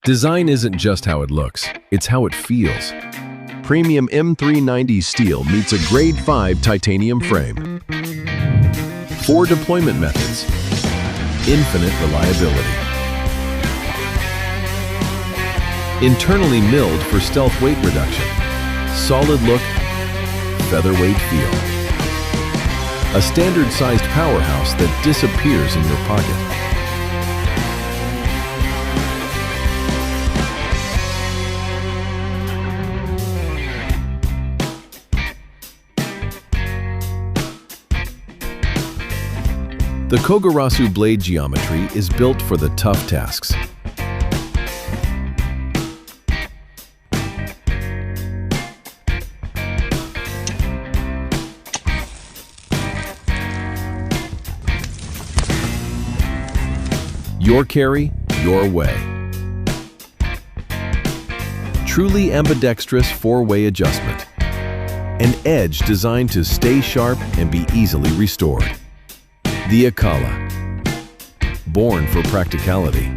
Design isn't just how it looks, it's how it feels. Premium M390 steel meets a grade 5 titanium frame. 4 deployment methods. Infinite reliability. Internally milled for stealth weight reduction. Solid look, featherweight feel. A standard-sized powerhouse that disappears in your pocket. The Kogarasu blade geometry is built for the tough tasks. Your carry, your way. Truly ambidextrous 4-way adjustment. An edge designed to stay sharp and be easily restored. The Acala, born for practicality.